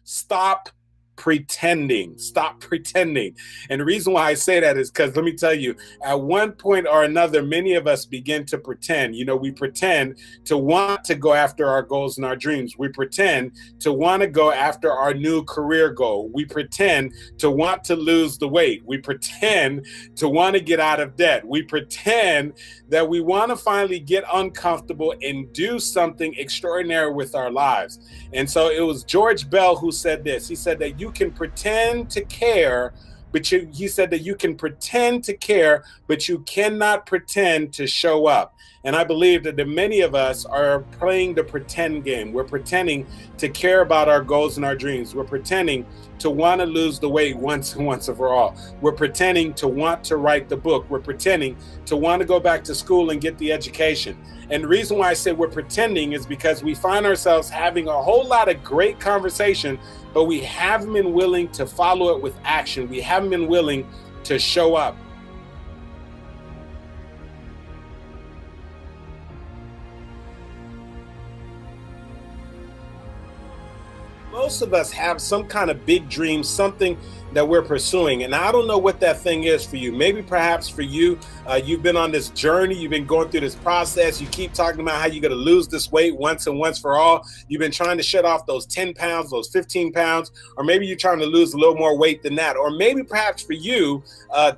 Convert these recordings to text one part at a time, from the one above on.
Stop pretending. Stop pretending. And the reason why I say that is because let me tell you, at one point or another, many of us begin to pretend. We pretend to want to go after our goals and our dreams. We pretend to want to go after our new career goal. We pretend to want to lose the weight. We pretend to want to get out of debt. We pretend that we want to finally get uncomfortable and do something extraordinary with our lives. And so it was George Bell who said this. He said that you can pretend to care, but he said that you can pretend to care, but you cannot pretend to show up. And I believe that many of us are playing the pretend game. We're pretending to care about our goals and our dreams. We're pretending to want to lose the weight once and for all. We're pretending to want to write the book. We're pretending to want to go back to school and get the education. And the reason why I say we're pretending is because we find ourselves having a whole lot of great conversation, but we haven't been willing to follow it with action. We haven't been willing to show up. Most of us have some kind of big dream, something that we're pursuing. And I don't know what that thing is for you. Maybe perhaps for you, you've been on this journey. You've been going through this process. You keep talking about how you're going to lose this weight once and once for all. You've been trying to shed off those 10 pounds, those 15 pounds, or maybe you're trying to lose a little more weight than that. Or maybe perhaps for you,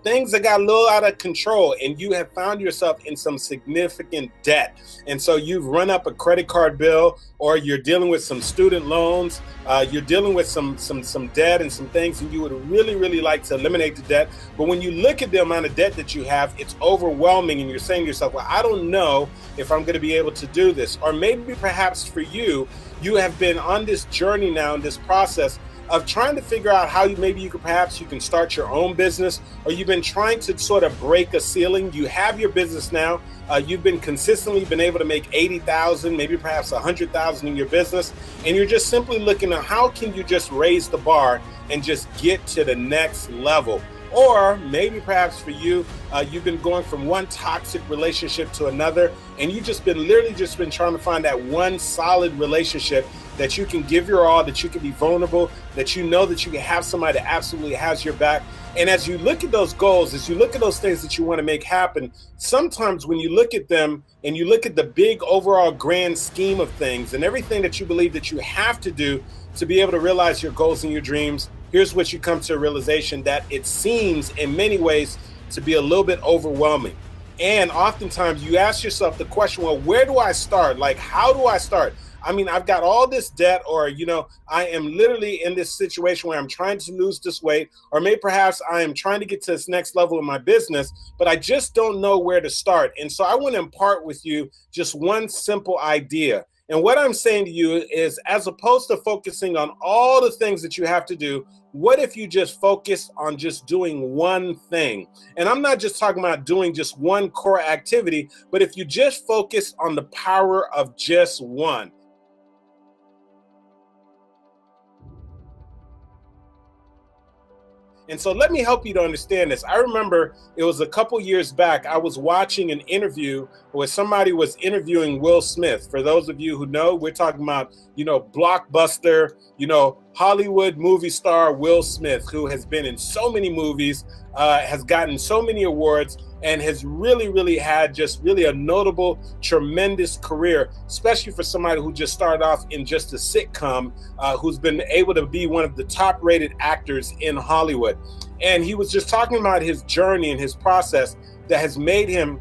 things that got a little out of control and you have found yourself in some significant debt. And so you've run up a credit card bill, or you're dealing with some student loans. You're dealing with some debt and some things, and you would really like to eliminate the debt. But when you look at the amount of debt that you have, it's overwhelming, and you're saying to yourself, well, I don't know if I'm going to be able to do this. Or maybe perhaps for you, you have been on this journey now, in this process of trying to figure out how you can start your own business, or you've been trying to sort of break a ceiling. You have your business now. You've been consistently been able to make 80,000, maybe perhaps 100,000 in your business. And you're just simply looking at how can you just raise the bar and just get to the next level. Or maybe perhaps for you, you've been going from one toxic relationship to another, and you've just been trying to find that one solid relationship that you can give your all, that you can be vulnerable, that you know that you can have somebody that absolutely has your back. And as you look at those goals, as you look at those things that you want to make happen, sometimes when you look at them and you look at the big overall grand scheme of things and everything that you believe that you have to do to be able to realize your goals and your dreams, here's what you come to a realization that it seems in many ways to be a little bit overwhelming. And oftentimes you ask yourself the question, well, where do I start? Like, how do I start? I mean, I've got all this debt, or, I am literally in this situation where I'm trying to lose this weight, or maybe perhaps I am trying to get to this next level in my business, but I just don't know where to start. And so I want to impart with you just one simple idea. And what I'm saying to you is, as opposed to focusing on all the things that you have to do, what if you just focus on just doing one thing? And I'm not just talking about doing just one core activity, but if you just focus on the power of just one. And so let me help you to understand this. I remember it was a couple years back, I was watching an interview where somebody was interviewing Will Smith. For those of you who know, we're talking about, blockbuster, Hollywood movie star Will Smith, who has been in so many movies, has gotten so many awards, and has really had just really a notable, tremendous career, especially for somebody who just started off in just a sitcom, who's been able to be one of the top rated actors in Hollywood. And he was just talking about his journey and his process that has made him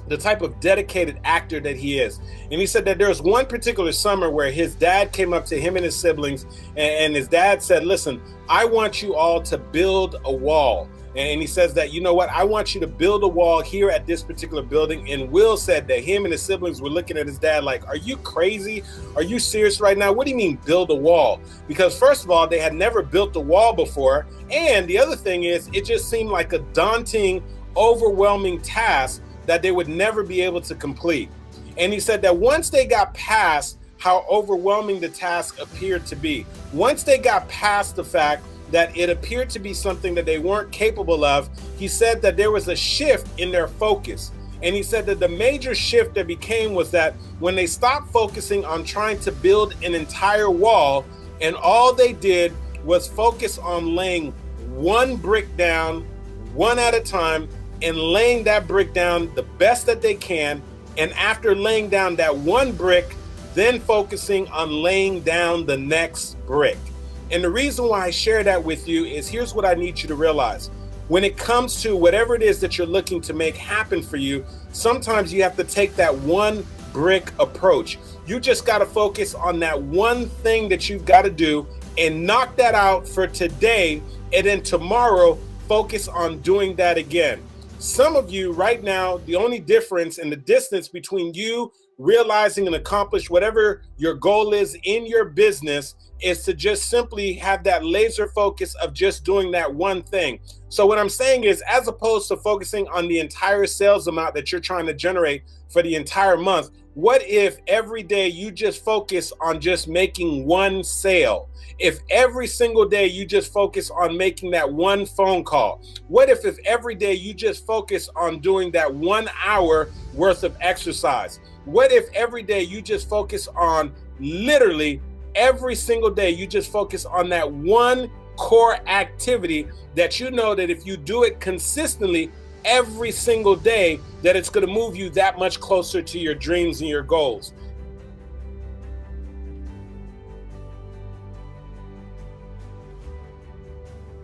the type of dedicated actor that he is. And he said that there was one particular summer where his dad came up to him and his siblings, and his dad said, listen, I want you all to build a wall. And he says that, I want you to build a wall here at this particular building. And Will said that him and his siblings were looking at his dad like, are you crazy? Are you serious right now? What do you mean build a wall? Because first of all, they had never built a wall before. And the other thing is, it just seemed like a daunting, overwhelming task that they would never be able to complete. And he said that once they got past how overwhelming the task appeared to be, once they got past the fact that it appeared to be something that they weren't capable of, he said that there was a shift in their focus. And he said that the major shift that became was that when they stopped focusing on trying to build an entire wall And all they did was focus on laying one brick down, one at a time, and laying that brick down the best that they can. And after laying down that one brick, then focusing on laying down the next brick. And the reason why I share that with you is here's what I need you to realize. When it comes to whatever it is that you're looking to make happen for you, sometimes you have to take that one brick approach. You just got to focus on that one thing that you've got to do and knock that out for today. And then tomorrow, focus on doing that again. Some of you right now, the only difference in the distance between you realizing and accomplish whatever your goal is in your business is to just simply have that laser focus of just doing that one thing. So what I'm saying is, as opposed to focusing on the entire sales amount that you're trying to generate for the entire month, what if every day you just focus on just making one sale? If every single day you just focus on making that one phone call? What if every day you just focus on doing that 1 hour worth of exercise? What if every day you just focus on literally every single day you just focus on that one core activity that you know that if you do it consistently every single day, that it's going to move you that much closer to your dreams and your goals?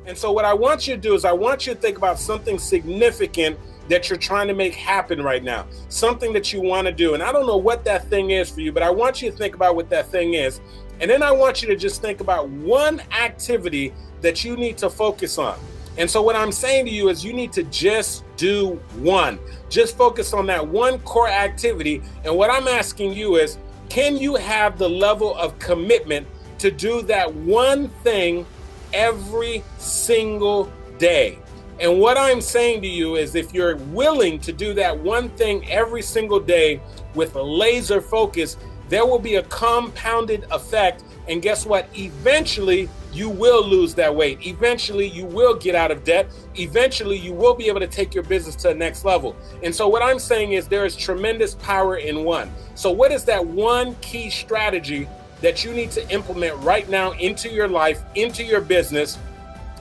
And so what I want you to do is I want you to think about something significant that you're trying to make happen right now, something that you want to do. And I don't know what that thing is for you, but I want you to think about what that thing is. And then I want you to just think about one activity that you need to focus on. And so what I'm saying to you is you need to just do one. Just focus on that one core activity. And what I'm asking you is, can you have the level of commitment to do that one thing every single day? And what I'm saying to you is, if you're willing to do that one thing every single day with a laser focus, there will be a compounded effect. And guess what? Eventually, you will lose that weight. Eventually, you will get out of debt. Eventually, you will be able to take your business to the next level. And so what I'm saying is there is tremendous power in one. So what is that one key strategy that you need to implement right now into your life, into your business,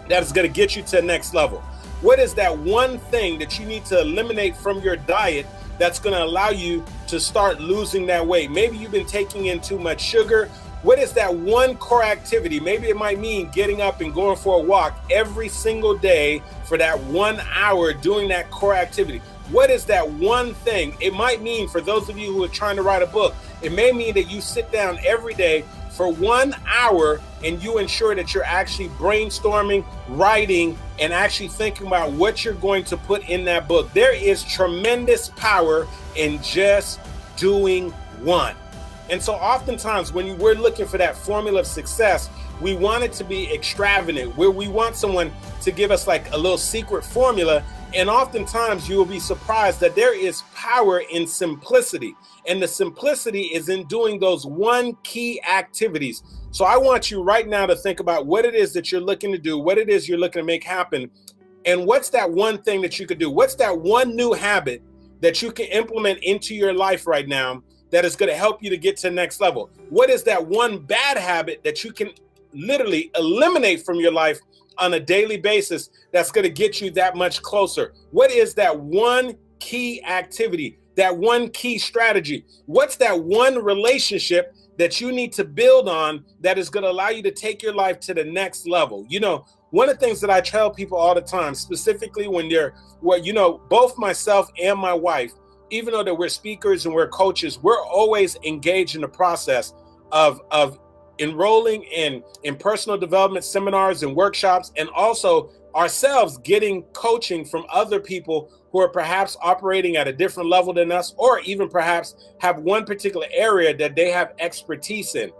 that is going to get you to the next level? What is that one thing that you need to eliminate from your diet that's going to allow you to start losing that weight? Maybe you've been taking in too much sugar. What is that one core activity? Maybe it might mean getting up and going for a walk every single day for that 1 hour, doing that core activity. What is that one thing? It might mean, for those of you who are trying to write a book, it may mean that you sit down every day for 1 hour and you ensure that you're actually brainstorming, writing, and actually thinking about what you're going to put in that book. There is tremendous power in just doing one. And so oftentimes when we're looking for that formula of success, we want it to be extravagant, where we want someone to give us like a little secret formula. And oftentimes you will be surprised that there is power in simplicity. And the simplicity is in doing those one key activities. So I want you right now to think about what it is that you're looking to do, what it is you're looking to make happen. And what's that one thing that you could do? What's that one new habit that you can implement into your life right now that is going to help you to get to the next level? What is that one bad habit that you can literally eliminate from your life on a daily basis that's going to get you that much closer? What is that one key activity, that one key strategy? What's that one relationship that you need to build on that is going to allow you to take your life to the next level? You know, one of the things that I tell people all the time, specifically when both myself and my wife, even though that we're speakers and we're coaches, we're always engaged in the process of enrolling in personal development seminars and workshops, and also ourselves getting coaching from other people who are perhaps operating at a different level than us, or even perhaps have one particular area that they have expertise in.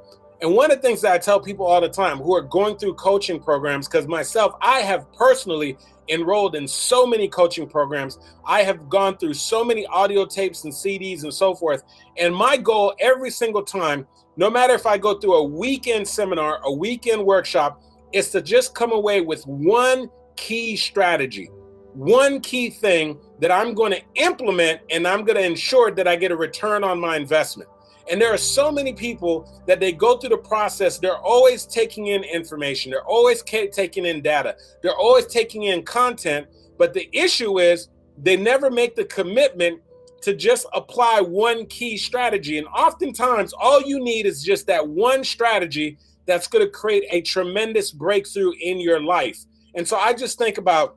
And one of the things that I tell people all the time who are going through coaching programs, because myself, I have personally enrolled in so many coaching programs. I have gone through so many audio tapes and CDs and so forth. And my goal every single time, no matter if I go through a weekend seminar, a weekend workshop, is to just come away with one key strategy, one key thing that I'm going to implement, and I'm going to ensure that I get a return on my investment. And there are so many people that they go through the process. They're always taking in information. They're always taking in data. They're always taking in content. But the issue is they never make the commitment to just apply one key strategy. And oftentimes, all you need is just that one strategy that's going to create a tremendous breakthrough in your life. And so I just think about,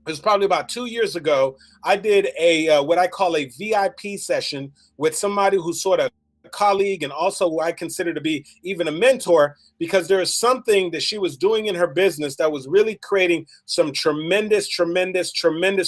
it was probably about 2 years ago, I did a what I call a VIP session with somebody who's sort of a colleague and also who I consider to be even a mentor, because there is something that she was doing in her business that was really creating some tremendous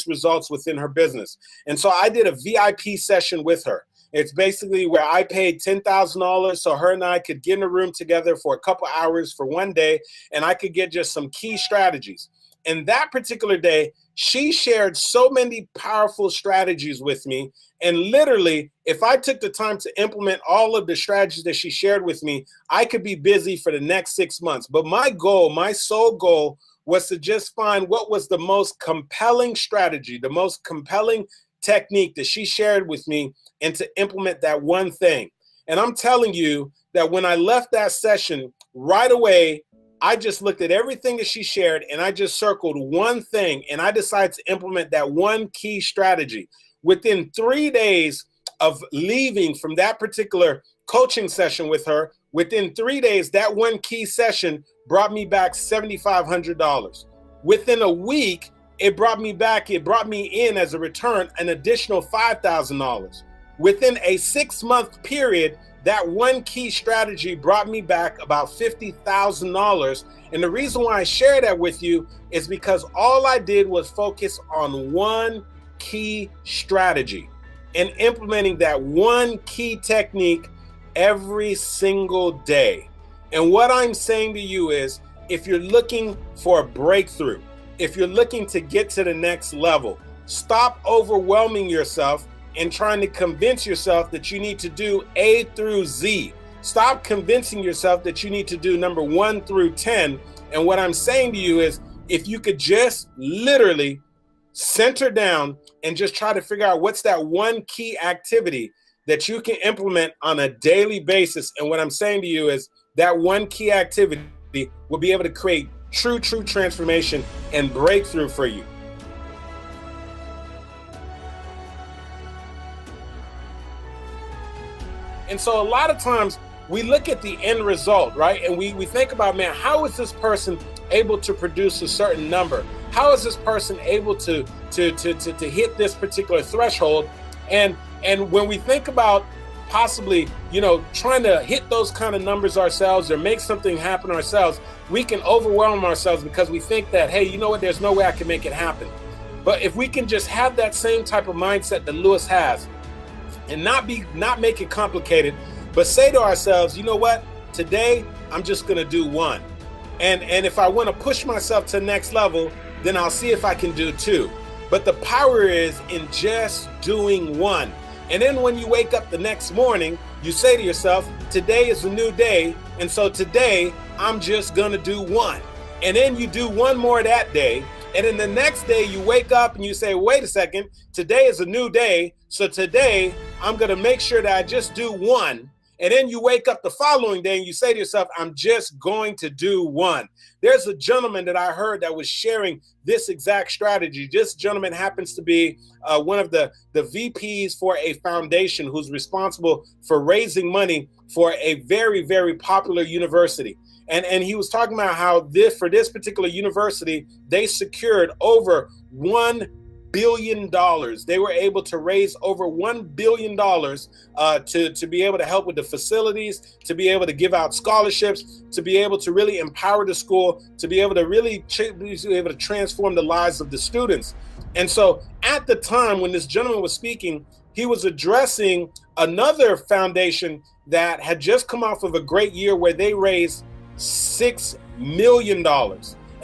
results within her business. And so I did a VIP session with her. It's basically where I paid $10,000 so her and I could get in a room together for a couple hours for one day, and I could get just some key strategies. And that particular day, she shared so many powerful strategies with me. And literally, if I took the time to implement all of the strategies that she shared with me, I could be busy for the next 6 months. But my goal, my sole goal, was to just find what was the most compelling strategy, the most compelling technique that she shared with me, and to implement that one thing. And I'm telling you that when I left that session, right away, I just looked at everything that she shared and I just circled one thing, and I decided to implement that one key strategy. Within 3 days of leaving from that particular coaching session with her, within 3 days, that one key session brought me back $7,500. Within a week, it brought me in as a return an additional $5,000. Within a 6-month period, that one key strategy brought me back about $50,000. And the reason why I share that with you is because all I did was focus on one key strategy and implementing that one key technique every single day. And what I'm saying to you is, if you're looking for a breakthrough, if you're looking to get to the next level, stop overwhelming yourself and trying to convince yourself that you need to do A through Z. Stop convincing yourself that you need to do number 1 through 10. And what I'm saying to you is, if you could just literally center down and just try to figure out what's that one key activity that you can implement on a daily basis. And what I'm saying to you is that one key activity will be able to create true transformation and breakthrough for you. And so a lot of times we look at the end result, right? And we think about, man, how is this person able to produce a certain number? How is this person able to hit this particular threshold? And when we think about possibly, trying to hit those kind of numbers ourselves or make something happen ourselves, we can overwhelm ourselves because we think that, hey, you know what, there's no way I can make it happen. But if we can just have that same type of mindset that Lewis has, and not make it complicated, but say to ourselves, you know what, today I'm just gonna do one. And if I want to push myself to the next level, then I'll see if I can do 2. But the power is in just doing one. And then when you wake up the next morning, you say to yourself, today is a new day, and so today I'm just gonna do one. And then you do one more that day. And then the next day you wake up and you say, wait a second, today is a new day. So today I'm going to make sure that I just do one. And then you wake up the following day and you say to yourself, I'm just going to do one. There's a gentleman that I heard that was sharing this exact strategy. This gentleman happens to be one of the VPs for a foundation who's responsible for raising money for a very, very popular university. And he was talking about how for this particular university, they secured over $1 billion. They were able to raise over $1 billion to be able to help with the facilities, to be able to give out scholarships, to be able to really empower the school, to be able to really be able to transform the lives of the students. And so at the time when this gentleman was speaking, he was addressing another foundation that had just come off of a great year where they raised $6 million.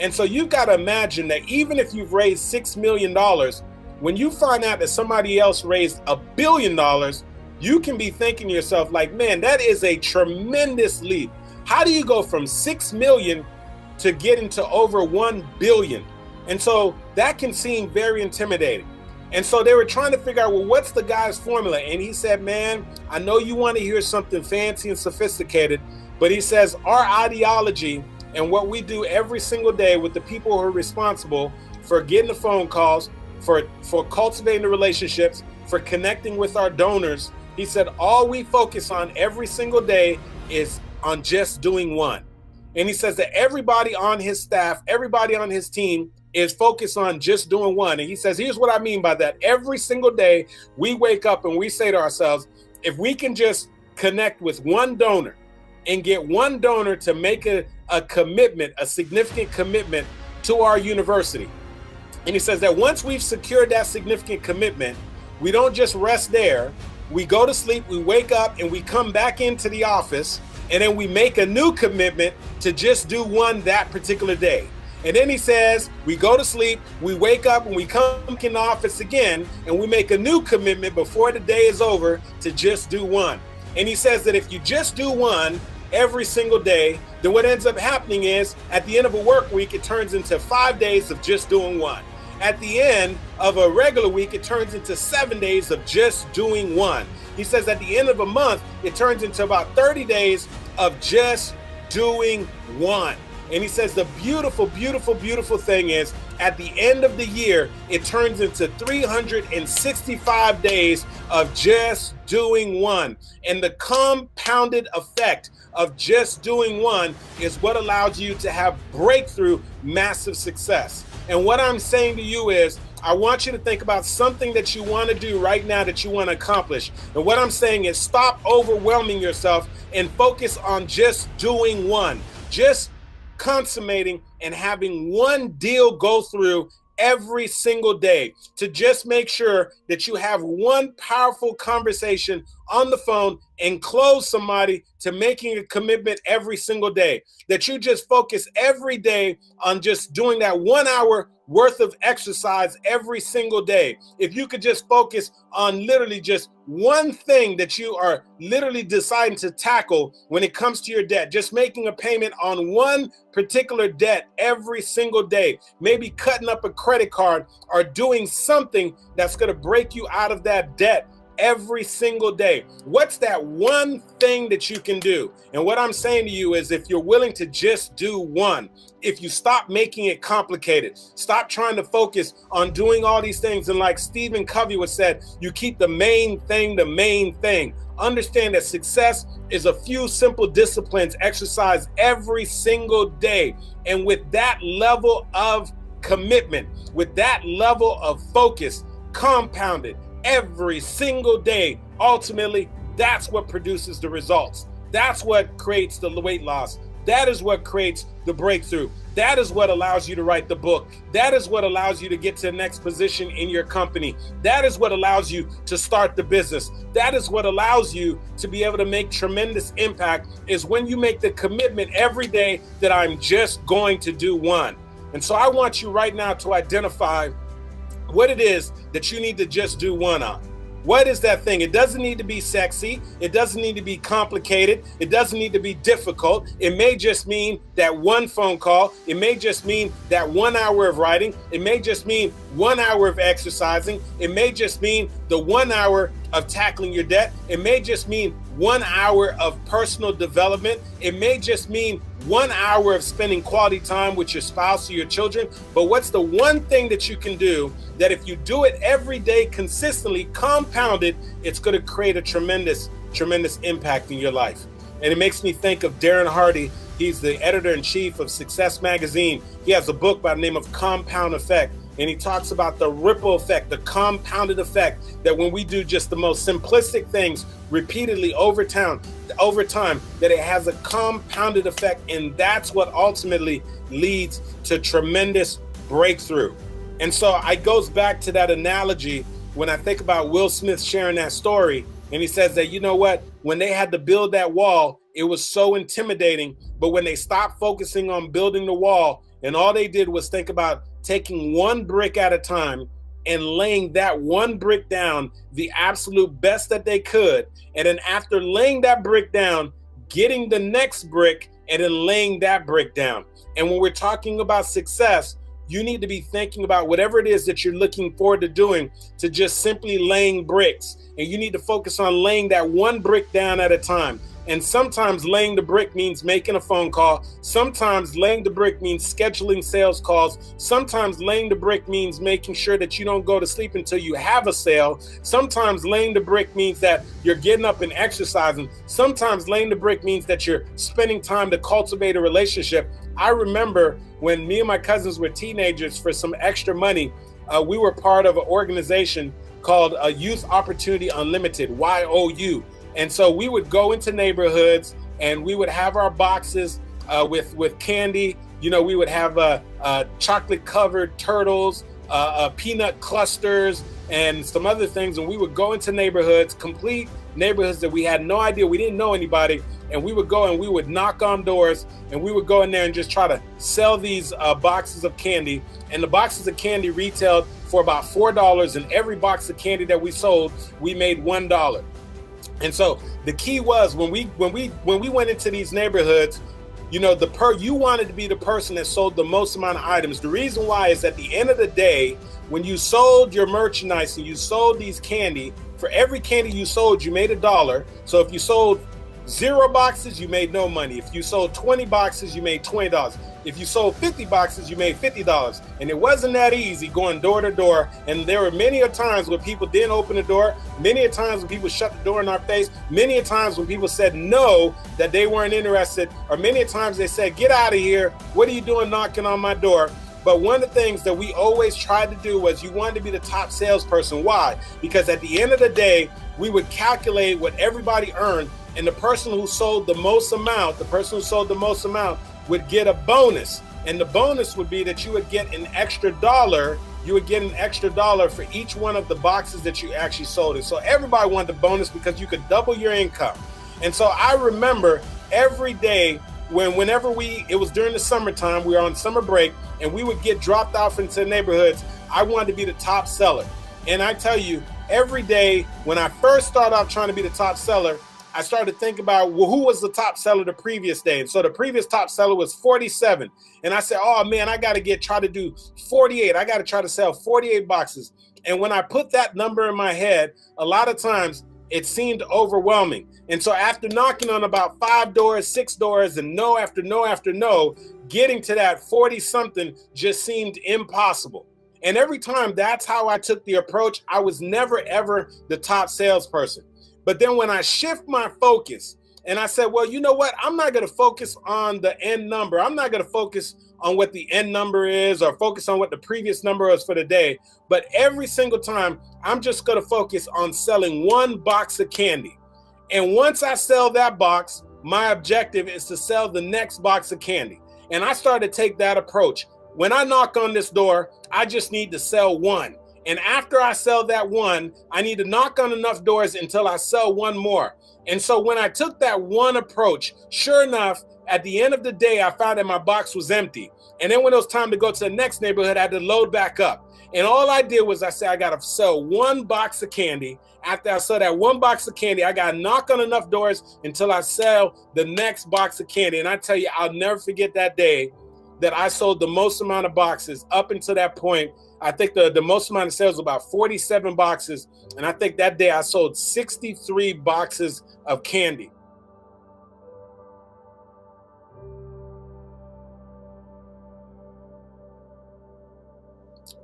And so you've got to imagine that even if you've raised $6 million, when you find out that somebody else raised $1 billion, you can be thinking to yourself like, man, that is a tremendous leap. How do you go from 6 million to getting to over 1 billion? And so that can seem very intimidating. And so they were trying to figure out, well, what's the guy's formula? And he said, man, I know you want to hear something fancy and sophisticated, but he says our ideology and what we do every single day with the people who are responsible for getting the phone calls, for cultivating the relationships, for connecting with our donors, he said, all we focus on every single day is on just doing one. And he says that everybody on his staff, everybody on his team is focused on just doing one. And he says, here's what I mean by that. Every single day we wake up and we say to ourselves, if we can just connect with one donor and get one donor to make a commitment, a significant commitment to our university. And he says that once we've secured that significant commitment, we don't just rest there. We go to sleep, we wake up, and we come back into the office, and then we make a new commitment to just do one that particular day. And then he says, we go to sleep, we wake up, and we come in the office again, and we make a new commitment before the day is over to just do one. And he says that if you just do one every single day, then what ends up happening is at the end of a work week, it turns into 5 days of just doing one. At the end of a regular week, it turns into 7 days of just doing one. He says at the end of a month, it turns into about 30 days of just doing one. And he says the beautiful, beautiful, beautiful thing is at the end of the year, it turns into 365 days of just doing one. And the compounded effect of just doing one is what allows you to have breakthrough, massive success. And what I'm saying to you is, I want you to think about something that you want to do right now that you want to accomplish. And what I'm saying is stop overwhelming yourself and focus on just doing one. Just consummating and having one deal go through every single day, to just make sure that you have one powerful conversation on the phone and close somebody to making a commitment every single day. That you just focus every day on just doing that 1 hour worth of exercise every single day. If you could just focus on literally just one thing that you are literally deciding to tackle when it comes to your debt, just making a payment on one particular debt every single day, maybe cutting up a credit card or doing something that's going to break you out of that debt every single day. What's that one thing that you can do? And what I'm saying to you is, if you're willing to just do one, if you stop making it complicated, stop trying to focus on doing all these things. And like Stephen Covey would said, you keep the main thing the main thing. Understand that success is a few simple disciplines exercised every single day. And with that level of commitment, with that level of focus, compounded every single day, ultimately, that's what produces the results. That's what creates the weight loss. That is what creates the breakthrough. That is what allows you to write the book. That is what allows you to get to the next position in your company. That is what allows you to start the business. That is what allows you to be able to make tremendous impact, is when you make the commitment every day that I'm just going to do one. And so I want you right now to identify what it is that you need to just do one on. What is that thing? It doesn't need to be sexy. It doesn't need to be complicated. It doesn't need to be difficult. It may just mean that one phone call. It may just mean that 1 hour of writing. It may just mean 1 hour of exercising. It may just mean the 1 hour of tackling your debt. It may just mean 1 hour of personal development. It may just mean 1 hour of spending quality time with your spouse or your children. But what's the one thing that you can do that if you do it every day consistently, compounded, it's going to create a tremendous, tremendous impact in your life? And it makes me think of Darren Hardy. He's the editor-in-chief of Success Magazine. He has a book by the name of Compound Effect. And he talks about the ripple effect, the compounded effect, that when we do just the most simplistic things repeatedly over time, that it has a compounded effect. And that's what ultimately leads to tremendous breakthrough. And so it goes back to that analogy when I think about Will Smith sharing that story. And he says that, you know what, when they had to build that wall, it was so intimidating. But when they stopped focusing on building the wall, and all they did was think about taking one brick at a time and laying that one brick down the absolute best that they could. And then after laying that brick down, getting the next brick and then laying that brick down. And when we're talking about success, you need to be thinking about whatever it is that you're looking forward to doing, to just simply laying bricks. And you need to focus on laying that one brick down at a time. And sometimes laying the brick means making a phone call. Sometimes laying the brick means scheduling sales calls. Sometimes laying the brick means making sure that you don't go to sleep until you have a sale. Sometimes laying the brick means that you're getting up and exercising. Sometimes laying the brick means that you're spending time to cultivate a relationship. I remember when me and my cousins were teenagers, for some extra money, we were part of an organization called Youth Opportunity Unlimited, YOU. And so we would go into neighborhoods and we would have our boxes with candy. You know, we would have chocolate covered turtles, peanut clusters, and some other things. And we would go into neighborhoods, complete neighborhoods that we had no idea, we didn't know anybody. And we would go and we would knock on doors and we would go in there and just try to sell these boxes of candy. And the boxes of candy retailed for about $4. And every box of candy that we sold, we made $1. And so the key was when we went into these neighborhoods, you know, you wanted to be the person that sold the most amount of items. The reason why is at the end of the day, when you sold your merchandise and you sold these candy, for every candy you sold, you made $1. So if you sold 0 boxes, you made no money. If you sold 20 boxes, you made $20. If you sold 50 boxes, you made $50. And it wasn't that easy going door to door. And there were many a times when people didn't open the door, many a times when people shut the door in our face, many a times when people said no, that they weren't interested, or many a times they said, get out of here. What are you doing knocking on my door? But one of the things that we always tried to do was you wanted to be the top salesperson. Why? Because at the end of the day, we would calculate what everybody earned, and the person who sold the most amount, would get a bonus. And the bonus would be that you would get an extra $1. You would get an extra $1 for each one of the boxes that you actually sold. And so everybody wanted the bonus because you could double your income. And so I remember every day whenever it was during the summertime, we were on summer break, and we would get dropped off into the neighborhoods, I wanted to be the top seller. And I tell you, every day when I first started off trying to be the top seller, I started to think about, well, who was the top seller the previous day? And so the previous top seller was 47. And I said, oh man, I got to try to do 48. I got to try to sell 48 boxes. And when I put that number in my head, a lot of times it seemed overwhelming. And so after knocking on about 5 doors, 6 doors, and no after no after no, getting to that 40 something just seemed impossible. And every time, that's how I took the approach. I was never, ever the top salesperson. But then when I shift my focus and I said, well, you know what? I'm not going to focus on the end number. I'm not going to focus on what the end number is or focus on what the previous number was for the day. But every single time, I'm just going to focus on selling 1 box of candy. And once I sell that box, my objective is to sell the next box of candy. And I started to take that approach. When I knock on this door, I just need to sell 1. And after I sell that 1, I need to knock on enough doors until I sell 1 more. And so when I took that 1 approach, sure enough, at the end of the day, I found that my box was empty. And then when it was time to go to the next neighborhood, I had to load back up. And all I did was I said, I got to sell 1 box of candy. After I sell that 1 box of candy, I got to knock on enough doors until I sell the next box of candy. And I tell you, I'll never forget that day that I sold the most amount of boxes. Up until that point, I think the most amount of sales was about 47 boxes. And I think that day I sold 63 boxes of candy.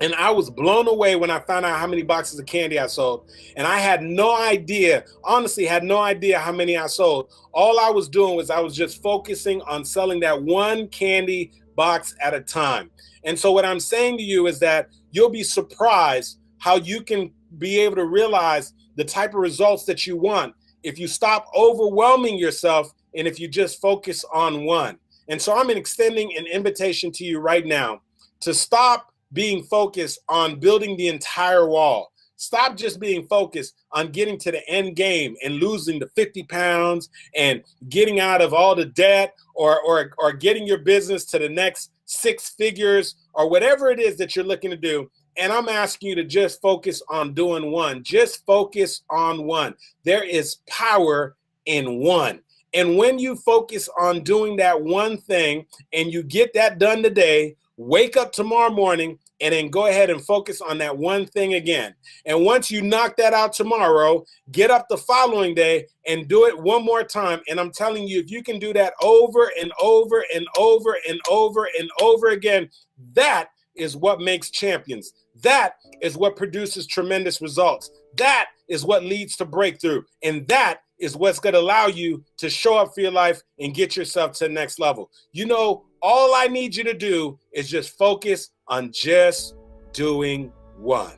And I was blown away when I found out how many boxes of candy I sold. And I had no idea, honestly, had no idea how many I sold. All I was doing was I was just focusing on selling that 1 candy box at a time. And so what I'm saying to you is that you'll be surprised how you can be able to realize the type of results that you want if you stop overwhelming yourself and if you just focus on 1. And so I'm extending an invitation to you right now to stop being focused on building the entire wall. Stop just being focused on getting to the end game and losing the 50 pounds and getting out of all the debt or getting your business to the next 6 figures or whatever it is that you're looking to do. And I'm asking you to just focus on doing 1. Just focus on 1. There is power in 1. And when you focus on doing that 1 thing and you get that done today, Wake up tomorrow morning and then go ahead and focus on that one thing again. And once you knock that out tomorrow, get up the following day and do it one more time. And I'm telling you, if you can do that over and over and over and over and over again, that is what makes champions. That is what produces tremendous results. That is what leads to breakthrough. And that is what's going to allow you to show up for your life and get yourself to the next level. You know, all I need you to do is just focus on just doing one.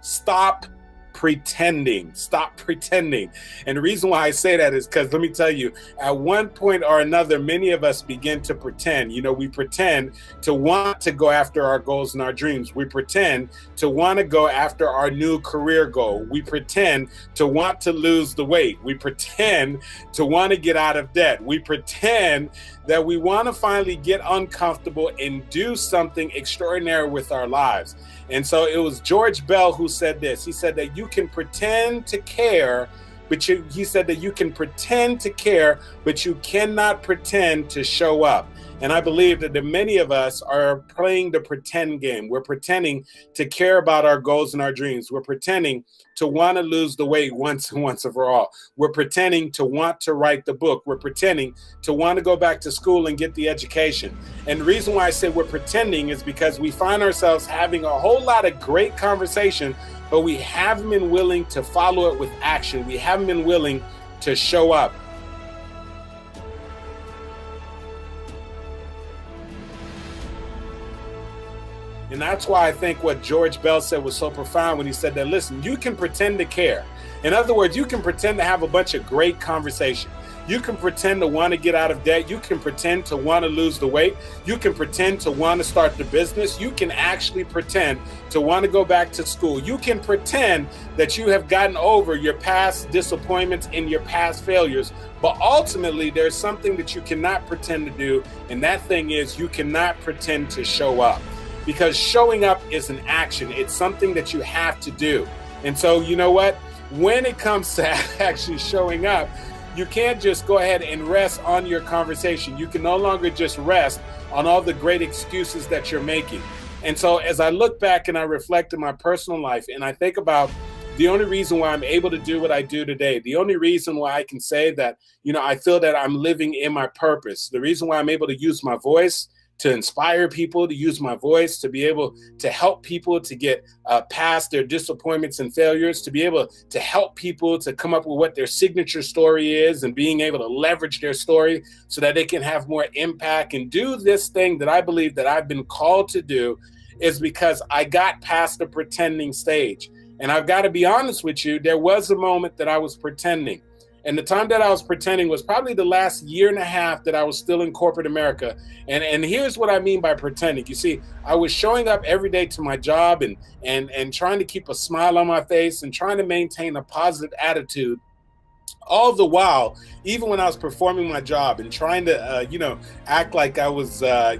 Stop pretending. Stop pretending. And the reason why I say that is because, let me tell you, at one point or another, many of us begin to pretend. You know, we pretend to want to go after our goals and our dreams. We pretend to want to go after our new career goal. We pretend to want to lose the weight. We pretend to want to get out of debt. We pretend that we want to finally get uncomfortable and do something extraordinary with our lives. And so it was George Bell who said this. He said that you can pretend to care, but he said that you can pretend to care, but you cannot pretend to show up. And I believe that many of us are playing the pretend game. We're pretending to care about our goals and our dreams. We're pretending to want to lose the weight once and for all. We're pretending to want to write the book. We're pretending to want to go back to school and get the education. And the reason why I say we're pretending is because we find ourselves having a whole lot of great conversation, but we haven't been willing to follow it with action. We haven't been willing to show up. And that's why I think what George Bell said was so profound when he said that, listen, you can pretend to care. In other words, you can pretend to have a bunch of great conversation. You can pretend to want to get out of debt. You can pretend to want to lose the weight. You can pretend to want to start the business. You can actually pretend to want to go back to school. You can pretend that you have gotten over your past disappointments and your past failures. But ultimately, there's something that you cannot pretend to do. And that thing is you cannot pretend to show up. Because showing up is an action. It's something that you have to do. And so, you know what? When it comes to actually showing up, you can't just go ahead and rest on your conversation. You can no longer just rest on all the great excuses that you're making. And so as I look back and I reflect in my personal life and I think about the only reason why I'm able to do what I do today, the only reason why I can say that, you know, I feel that I'm living in my purpose, the reason why I'm able to use my voice to inspire people, to use my voice, to be able to help people to get past their disappointments and failures, to be able to help people to come up with what their signature story is and being able to leverage their story so that they can have more impact and do this thing that I believe that I've been called to do is because I got past the pretending stage. And I've got to be honest with you, there was a moment that I was pretending. And the time that I was pretending was probably the last year and a half that I was still in corporate America. And here's what I mean by pretending. You see, I was showing up every day to my job and trying to keep a smile on my face and trying to maintain a positive attitude. All the while, even when I was performing my job and trying to, act like I was, a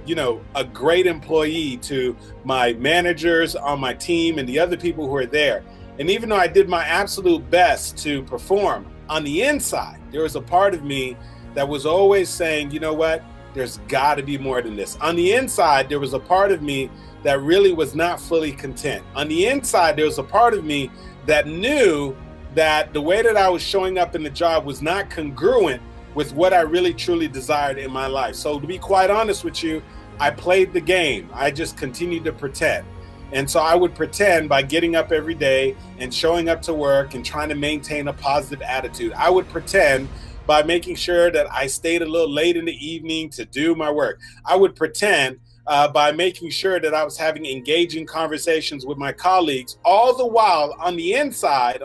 great employee to my managers on my team and the other people who were there. And even though I did my absolute best to perform, on the inside, there was a part of me that was always saying, you know what, there's got to be more than this. On the inside, there was a part of me that really was not fully content. On the inside, there was a part of me that knew that the way that I was showing up in the job was not congruent with what I really truly desired in my life. So to be quite honest with you, I played the game. I just continued to pretend. And so I would pretend by getting up every day and showing up to work and trying to maintain a positive attitude. I would pretend by making sure that I stayed a little late in the evening to do my work. I would pretend by making sure that I was having engaging conversations with my colleagues. All the while on the inside,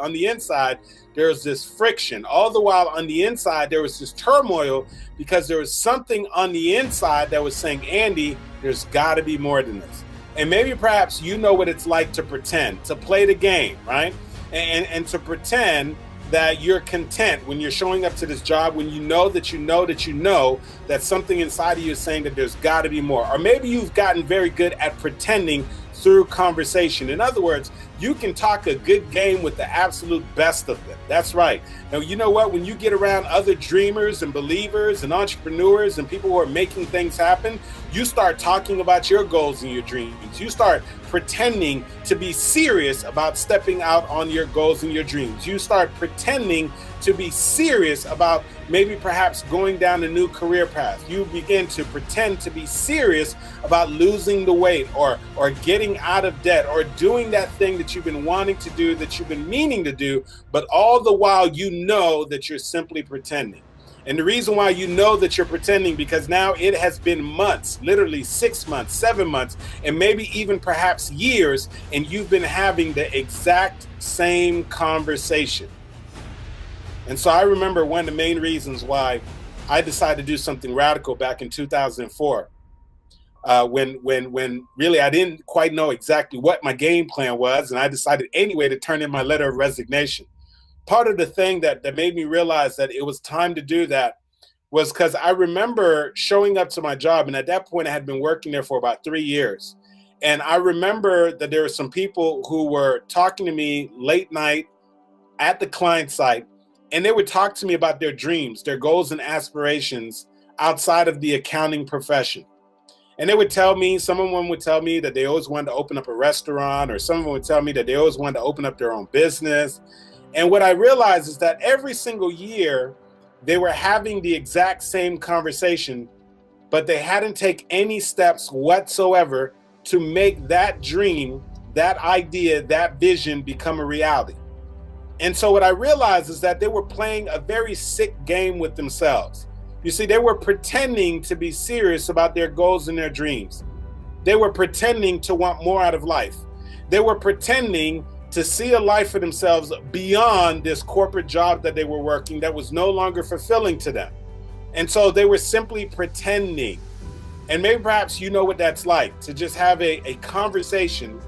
there was this friction. All the while on the inside, there was this turmoil because there was something on the inside that was saying, Andy, there's got to be more than this. And maybe perhaps you know what it's like to pretend, to play the game, right? And to pretend that you're content when you're showing up to this job, when you know that something inside of you is saying that there's got to be more. Or maybe you've gotten very good at pretending through conversation. In other words, you can talk a good game with the absolute best of them. That's right. Now, you know what? When you get around other dreamers and believers and entrepreneurs and people who are making things happen, you start talking about your goals and your dreams. You start pretending to be serious about stepping out on your goals and your dreams. You start pretending to be serious about maybe perhaps going down a new career path. You begin to pretend to be serious about losing the weight or getting out of debt or doing that thing that you've been wanting to do, that you've been meaning to do, but all the while you know that you're simply pretending. And the reason why you know that you're pretending, because now it has been months, literally 6 months, 7 months, and maybe even perhaps years, and you've been having the exact same conversation. And so I remember one of the main reasons why I decided to do something radical back in 2004, when really I didn't quite know exactly what my game plan was, and I decided anyway to turn in my letter of resignation. Part of the thing that made me realize that it was time to do that was because I remember showing up to my job, and at that point I had been working there for about 3 years. And I remember that there were some people who were talking to me late night at the client site, and they would talk to me about their dreams, their goals and aspirations outside of the accounting profession. And they would tell me, some of them would tell me that they always wanted to open up a restaurant, or some of them would tell me that they always wanted to open up their own business. And what I realized is that every single year they were having the exact same conversation, but they hadn't taken any steps whatsoever to make that dream, that idea, that vision become a reality. And so what I realized is that they were playing a very sick game with themselves. You see, they were pretending to be serious about their goals and their dreams. They were pretending to want more out of life. They were pretending to see a life for themselves beyond this corporate job that they were working that was no longer fulfilling to them. And so they were simply pretending. And maybe perhaps you know what that's like, to just have a conversation,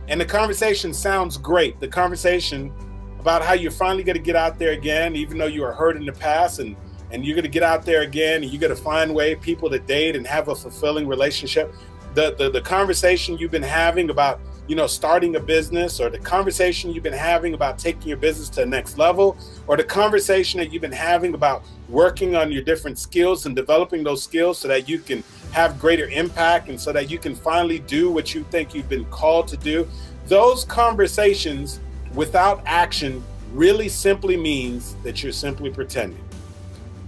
and the conversation sounds great. The conversation about how you're finally going to get out there again, even though you were hurt in the past, and you're going to get out there again, and you're going to find people to date and have a fulfilling relationship. The conversation you've been having about, starting a business, or the conversation you've been having about taking your business to the next level, or the conversation that you've been having about working on your different skills and developing those skills so that you can have greater impact and so that you can finally do what you think you've been called to do. Those conversations without action really simply means that you're simply pretending.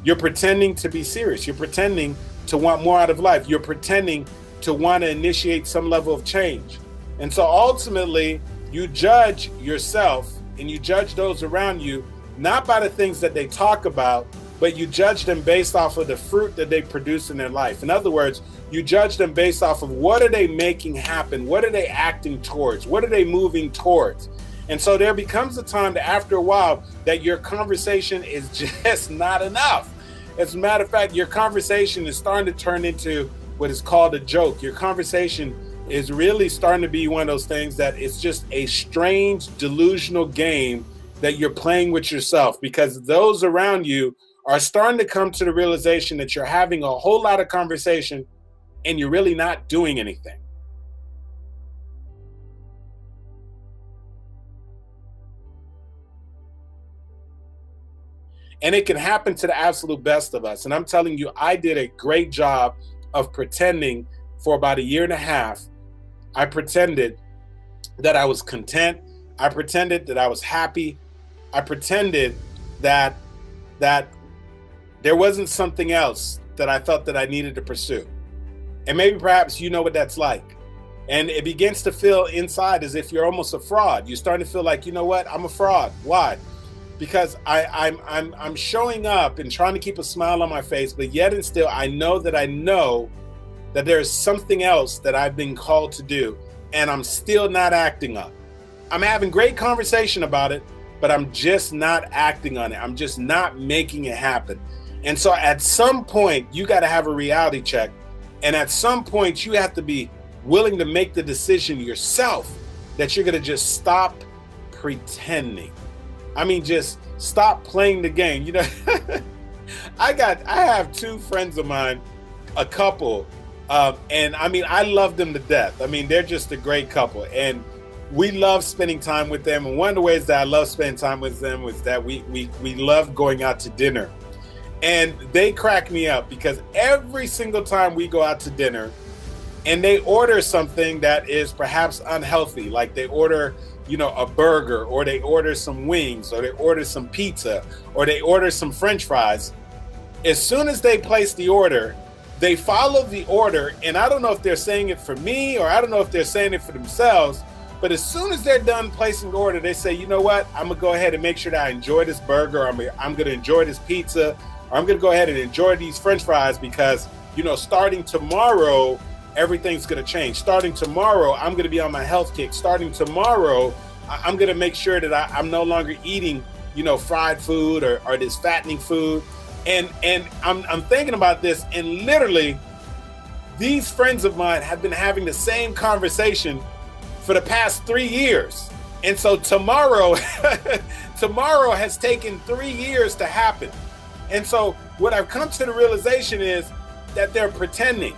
You're pretending to be serious. You're pretending to want more out of life. You're pretending to want to initiate some level of change. And so ultimately, you judge yourself and you judge those around you, not by the things that they talk about, but you judge them based off of the fruit that they produce in their life. In other words, you judge them based off of what are they making happen? What are they acting towards? What are they moving towards? And so there becomes a time that after a while that your conversation is just not enough. As a matter of fact, your conversation is starting to turn into what is called a joke. Your conversation is really starting to be one of those things that it's just a strange, delusional game that you're playing with yourself, because those around you are starting to come to the realization that you're having a whole lot of conversation and you're really not doing anything. And it can happen to the absolute best of us. And I'm telling you, I did a great job of pretending for about 1.5 years. I pretended that I was content. I pretended that I was happy. I pretended that there wasn't something else that I felt that I needed to pursue. And maybe perhaps you know what that's like. And it begins to feel inside as if you're almost a fraud. You're starting to feel like, you know what, I'm a fraud. Why? Because I'm showing up and trying to keep a smile on my face, but yet and still I know that there is something else that I've been called to do, and I'm still not acting on it. I'm having great conversation about it, but I'm just not acting on it. I'm just not making it happen. And so at some point, you got to have a reality check. And at some point, you have to be willing to make the decision yourself that you're going to just stop pretending. I mean, just stop playing the game. You know, I have 2 friends of mine, a couple And I mean, I love them to death. I mean, they're just a great couple, and we love spending time with them. And one of the ways that I love spending time with them was that we love going out to dinner. And they crack me up because every single time we go out to dinner and they order something that is perhaps unhealthy, like they order, a burger, or they order some wings, or they order some pizza, or they order some French fries. As soon as they place the order, they follow the order. And I don't know if they're saying it for me, or I don't know if they're saying it for themselves, but as soon as they're done placing the order, they say, you know what, I'm gonna go ahead and make sure that I enjoy this burger, I'm gonna enjoy this pizza, or I'm gonna go ahead and enjoy these French fries, because starting tomorrow, everything's gonna change. Starting tomorrow, I'm gonna be on my health kick. Starting tomorrow, I'm gonna make sure that I'm no longer eating, fried food or this fattening food. And I'm thinking about this, and literally, these friends of mine have been having the same conversation for the past 3 years. And so tomorrow, tomorrow has taken 3 years to happen. And so what I've come to the realization is that they're pretending.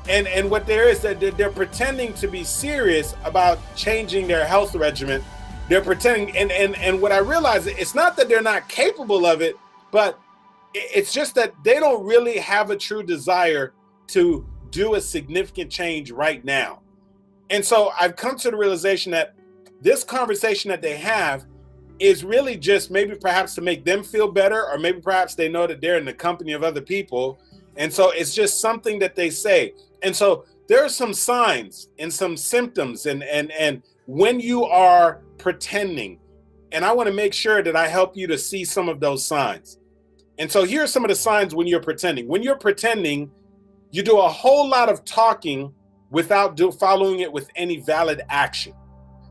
And what there is, that they're pretending to be serious about changing their health regimen. They're pretending, and what I realize, it's not that they're not capable of it, but it's just that they don't really have a true desire to do a significant change right now. And so I've come to the realization that this conversation that they have is really just maybe perhaps to make them feel better, or maybe perhaps they know that they're in the company of other people. And so it's just something that they say. And so there are some signs and some symptoms, and when you are pretending, and I want to make sure that I help you to see some of those signs. And so here are some of the signs when you're pretending. When you're pretending, you do a whole lot of talking without following it with any valid action.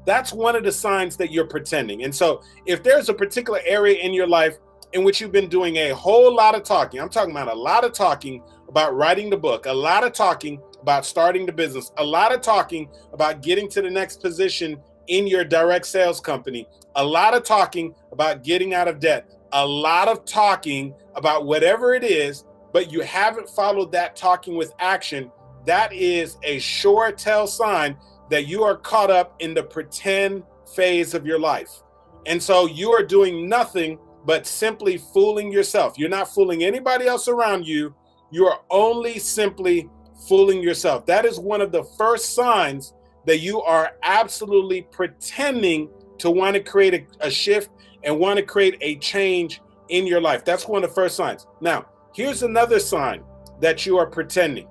That's one of the signs that you're pretending. And so if there's a particular area in your life in which you've been doing a whole lot of talking, I'm talking about a lot of talking about writing the book, a lot of talking about starting the business, a lot of talking about getting to the next position in your direct sales company, a lot of talking about getting out of debt, a lot of talking about whatever it is, but you haven't followed that talking with action, that is a sure tell sign that you are caught up in the pretend phase of your life. And so you are doing nothing but simply fooling yourself. You're not fooling anybody else around you. You are only simply fooling yourself. That is one of the first signs that you are absolutely pretending to want to create a shift and want to create a change in your life. That's one of the first signs. Now, here's another sign that you are pretending.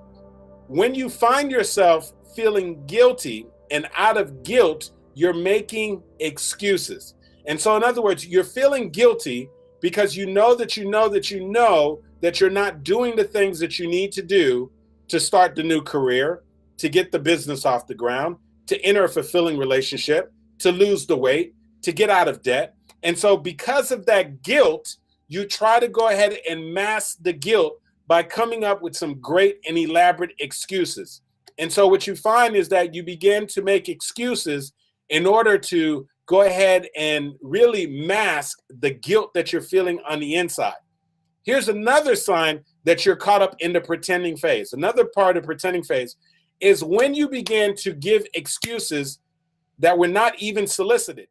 When you find yourself feeling guilty, and out of guilt, you're making excuses. And so in other words, you're feeling guilty because you know that you're not doing the things that you need to do to start the new career, to get the business off the ground, to enter a fulfilling relationship, to lose the weight, to get out of debt. And so because of that guilt, you try to go ahead and mask the guilt by coming up with some great and elaborate excuses. And so what you find is that you begin to make excuses in order to go ahead and really mask the guilt that you're feeling on the inside. Here's another sign that you're caught up in the pretending phase. Another part of pretending phase is when you begin to give excuses that were not even solicited.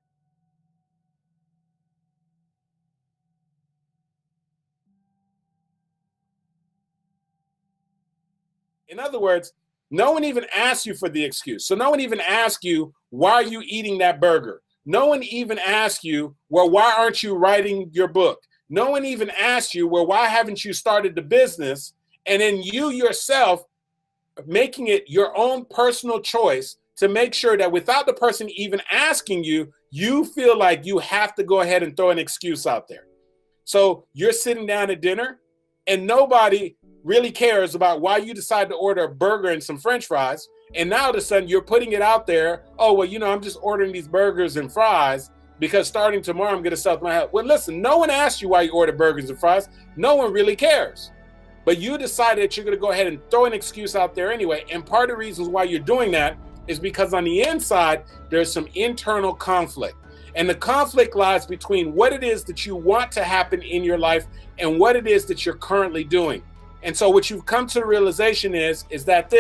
In other words, no one even asked you for the excuse. So no one even asked you, why are you eating that burger? No one even asked you, well, why aren't you writing your book? No one even asked you, well, why haven't you started the business? And then you yourself making it your own personal choice to make sure that without the person even asking you, you feel like you have to go ahead and throw an excuse out there. So you're sitting down at dinner and nobody really cares about why you decide to order a burger and some French fries. And now all of a sudden you're putting it out there. Oh, well, I'm just ordering these burgers and fries because starting tomorrow I'm going to sell my health. Well, listen, no one asked you why you order burgers and fries. No one really cares. But you decided that you're going to go ahead and throw an excuse out there anyway. And part of the reasons why you're doing that is because on the inside, there's some internal conflict. And the conflict lies between what it is that you want to happen in your life and what it is that you're currently doing. And so what you've come to the realization is that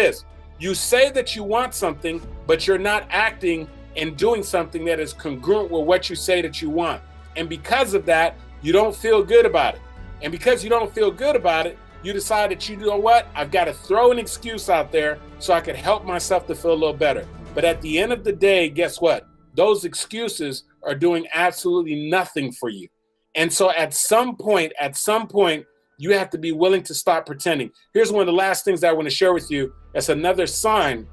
you say that you want something, but you're not acting and doing something that is congruent with what you say that you want. And because of that, you don't feel good about it. And because you don't feel good about it, you decide that, you know what, I've got to throw an excuse out there so I could help myself to feel a little better. But at the end of the day, guess what? Those excuses are doing absolutely nothing for you. And so at some point, you have to be willing to stop pretending. Here's one of the last things that I want to share with you. That's another sign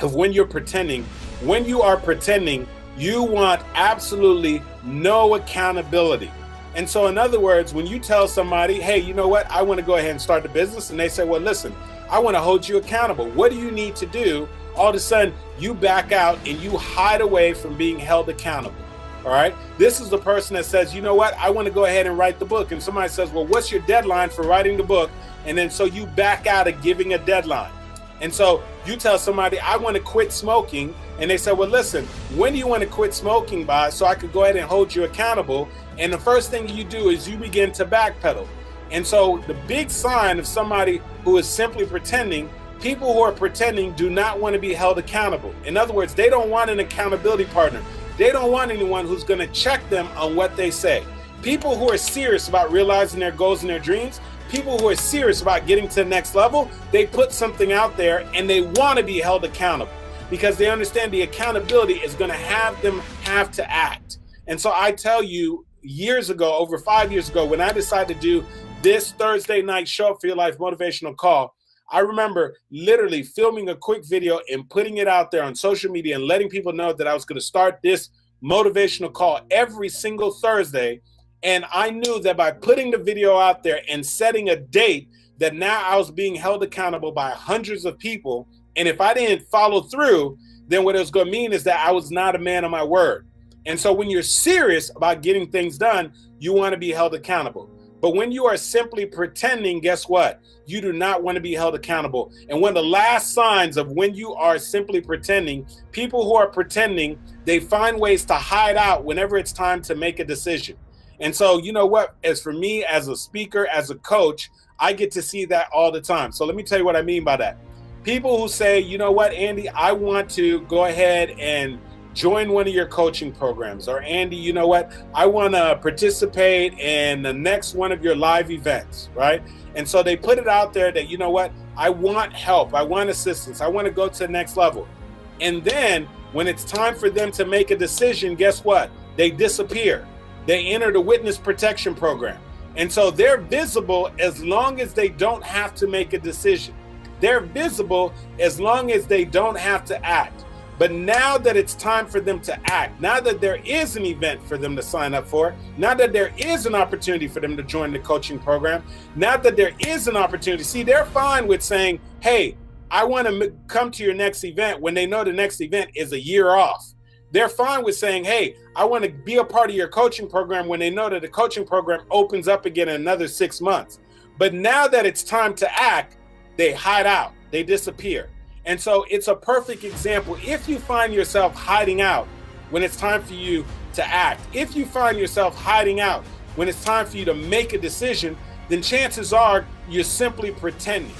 of when you're pretending. When you are pretending, you want absolutely no accountability. And so in other words, when you tell somebody, hey, you know what, I want to go ahead and start a business, and they say, well, listen, I want to hold you accountable. What do you need to do? All of a sudden, you back out and you hide away from being held accountable. All right. This is the person that says, you know what, I want to go ahead and write the book. And somebody says, well, what's your deadline for writing the book? And then so you back out of giving a deadline. And so you tell somebody, I want to quit smoking. And they say, well, listen, when do you want to quit smoking by so I could go ahead and hold you accountable? And the first thing you do is you begin to backpedal. And so the big sign of somebody who is simply pretending, people who are pretending do not want to be held accountable. In other words, they don't want an accountability partner. They don't want anyone who's going to check them on what they say. People who are serious about realizing their goals and their dreams, people who are serious about getting to the next level, they put something out there and they want to be held accountable because they understand the accountability is going to have them have to act. And so I tell you, years ago, over 5 years ago, when I decided to do this Thursday night Show Up for Your Life motivational call, I remember literally filming a quick video and putting it out there on social media and letting people know that I was going to start this motivational call every single Thursday. And I knew that by putting the video out there and setting a date, that now I was being held accountable by hundreds of people. And if I didn't follow through, then what it was going to mean is that I was not a man of my word. And so when you're serious about getting things done, you want to be held accountable. But when you are simply pretending, guess what? You do not want to be held accountable. And one of the last signs of when you are simply pretending, people who are pretending, they find ways to hide out whenever it's time to make a decision. And so, you know what? As for me, as a speaker, as a coach, I get to see that all the time. So let me tell you what I mean by that. People who say, you know what, Andy, I want to go ahead and join one of your coaching programs. Or Andy, you know what, I want to participate in the next one of your live events, right? And so they put it out there that, you know what, I want help. I want assistance. I want to go to the next level. And then when it's time for them to make a decision, guess what? They disappear. They enter the witness protection program. And so they're visible as long as they don't have to make a decision. They're visible as long as they don't have to act. But now that it's time for them to act, now that there is an event for them to sign up for, now that there is an opportunity for them to join the coaching program, now that there is an opportunity, see, they're fine with saying, hey, I want to come to your next event when they know the next event is a year off. They're fine with saying, hey, I want to be a part of your coaching program when they know that the coaching program opens up again in another 6 months. But now that it's time to act, they hide out, they disappear. And so it's a perfect example. If you find yourself hiding out when it's time for you to act, if you find yourself hiding out when it's time for you to make a decision, then chances are you're simply pretending.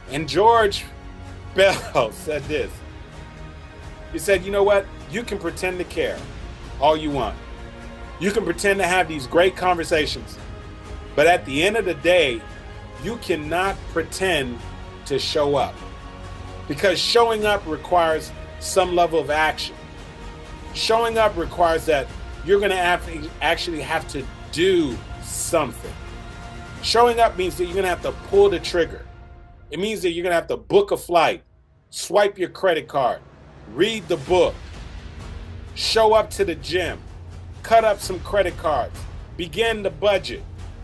And George Bell said this. He said, you know what? You can pretend to care all you want. You can pretend to have these great conversations. But at the end of the day, you cannot pretend to show up. Because showing up requires some level of action. Showing up requires that you're going to actually have to do something. Showing up means that you're going to have to pull the trigger. It means that you're going to have to book a flight, swipe your credit card, read the book, show up to the gym, cut up some credit cards, begin the budget,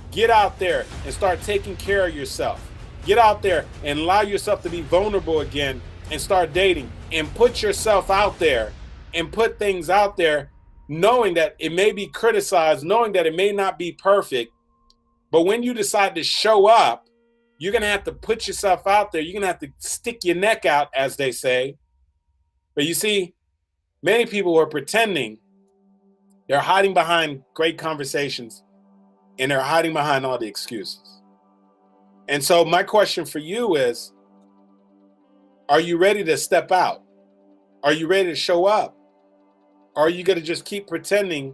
get out there and start taking care of yourself. Get out there and allow yourself to be vulnerable again and start dating and put yourself out there and put things out there knowing that it may be criticized, knowing that it may not be perfect. But when you decide to show up, You're going to have to put yourself out there. You're going to have to stick your neck out, as they say. But you see, many people are pretending. They're hiding behind great conversations, and they're hiding behind all the excuses. And so my question for you is, are you ready to step out? Are you ready to show up? Or are you going to just keep pretending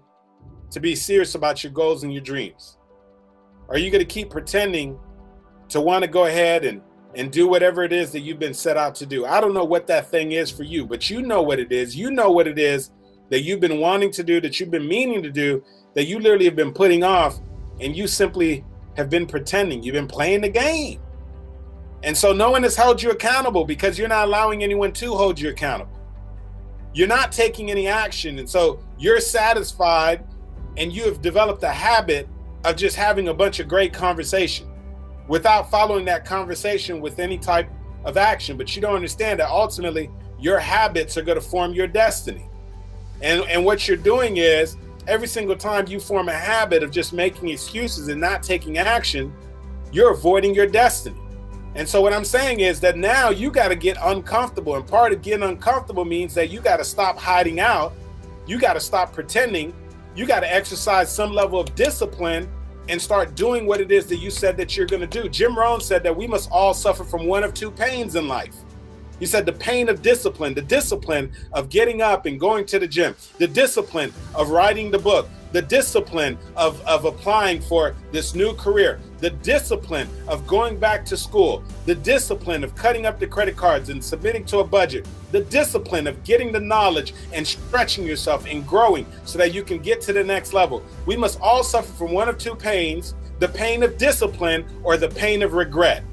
to be serious about your goals and your dreams? Are you going to keep pretending to want to go ahead and do whatever it is that you've been set out to do? I don't know what that thing is for you, but you know what it is. You know what it is that you've been wanting to do, that you've been meaning to do, that you literally have been putting off, and you simply have been pretending. You've been playing the game. And so no one has held you accountable because you're not allowing anyone to hold you accountable. You're not taking any action. And so you're satisfied, and you have developed a habit of just having a bunch of great conversation without following that conversation with any type of action. But you don't understand that ultimately your habits are going to form your destiny. And what you're doing is, every single time you form a habit of just making excuses and not taking action, you're avoiding your destiny. And so what I'm saying is that now you got to get uncomfortable. And part of getting uncomfortable means that you got to stop hiding out. You got to stop pretending. You got to exercise some level of discipline and start doing what it is that you said that you're going to do. Jim Rohn said that we must all suffer from one of two pains in life. He said the pain of discipline, the discipline of getting up and going to the gym, the discipline of writing the book, the discipline of applying for this new career, the discipline of going back to school, the discipline of cutting up the credit cards and submitting to a budget, the discipline of getting the knowledge and stretching yourself and growing so that you can get to the next level. We must all suffer from one of two pains, the pain of discipline or the pain of regret.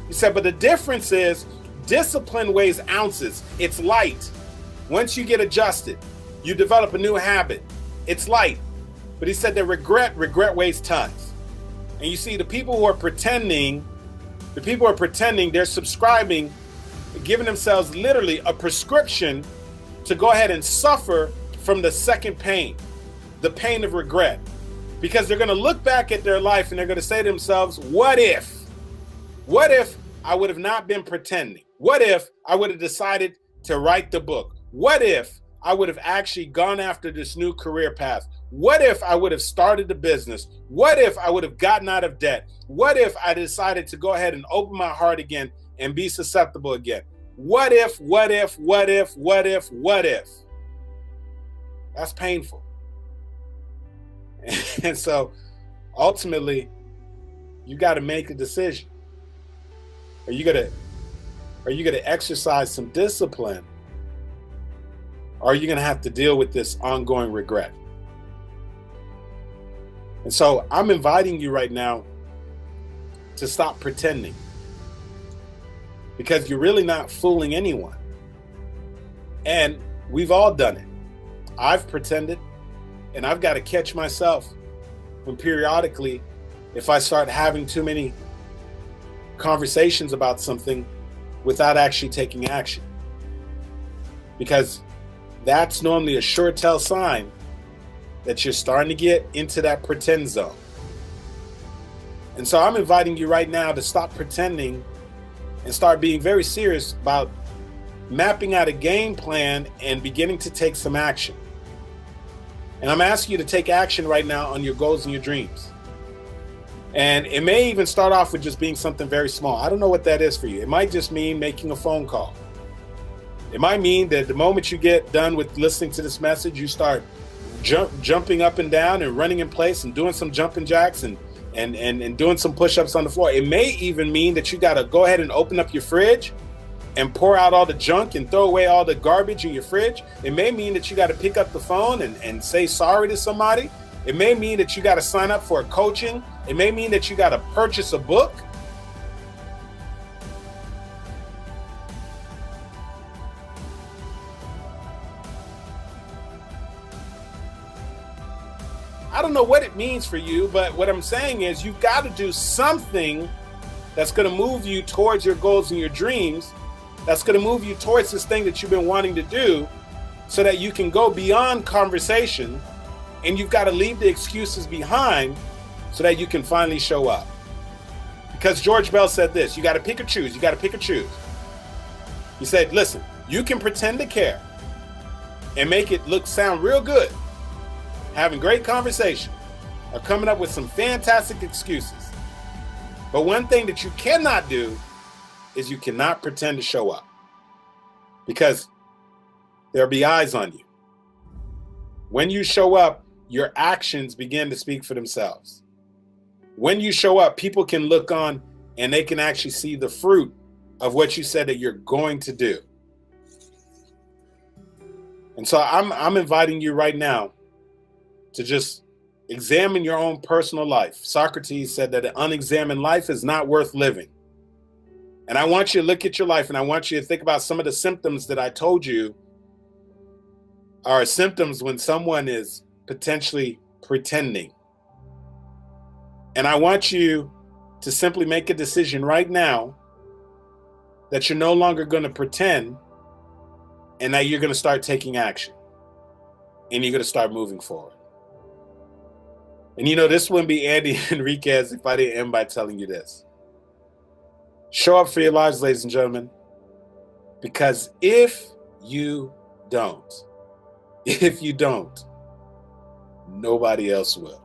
He said, but the difference is discipline weighs ounces. It's light. Once you get adjusted, you develop a new habit. It's light. But he said that regret weighs tons. And you see, the people who are pretending, they're subscribing, giving themselves literally a prescription to go ahead and suffer from the second pain, the pain of regret. Because they're going to look back at their life and they're going to say to themselves, what if I would have not been pretending? What if I would have decided to write the book? What if I would have actually gone after this new career path? What if I would have started the business? What if I would have gotten out of debt? What if I decided to go ahead and open my heart again and be susceptible again? What if? That's painful. And so ultimately, you got to make a decision. Are you going to exercise some discipline? Or are you going to have to deal with this ongoing regret? And so I'm inviting you right now to stop pretending, because you're really not fooling anyone. And we've all done it. I've pretended, and I've got to catch myself when periodically, if I start having too many conversations about something without actually taking action. Because that's normally a sure tell sign that you're starting to get into that pretend zone. And so I'm inviting you right now to stop pretending and start being very serious about mapping out a game plan and beginning to take some action. And I'm asking you to take action right now on your goals and your dreams. And it may even start off with just being something very small. I don't know what that is for you. It might just mean making a phone call. It might mean that the moment you get done with listening to this message, you start jumping up and down and running in place and doing some jumping jacks and doing some push-ups on the floor. It may even mean that you got to go ahead and open up your fridge and pour out all the junk and throw away all the garbage in your fridge. It may mean that you got to pick up the phone and say sorry to somebody. It may mean that you got to sign up for a coaching. It may mean that you got to purchase a book. I don't know what it means for you, but what I'm saying is you've got to do something that's going to move you towards your goals and your dreams, that's going to move you towards this thing that you've been wanting to do, so that you can go beyond conversation. And you've got to leave the excuses behind so that you can finally show up. Because George Bell said this, you got to pick or choose. You got to pick or choose. He said, listen, you can pretend to care and make it sound real good, having great conversation, or coming up with some fantastic excuses. But one thing that you cannot do is you cannot pretend to show up, because there'll be eyes on you. When you show up, your actions begin to speak for themselves. When you show up, people can look on and they can actually see the fruit of what you said that you're going to do. And so I'm inviting you right now to just examine your own personal life. Socrates said that an unexamined life is not worth living. And I want you to look at your life, and I want you to think about some of the symptoms that I told you are symptoms when someone is potentially pretending. And I want you to simply make a decision right now that you're no longer going to pretend, and that you're going to start taking action, and you're going to start moving forward. And this wouldn't be Andy Enriquez if I didn't end by telling you this. Show up for your lives, ladies and gentlemen, because if you don't, nobody else will.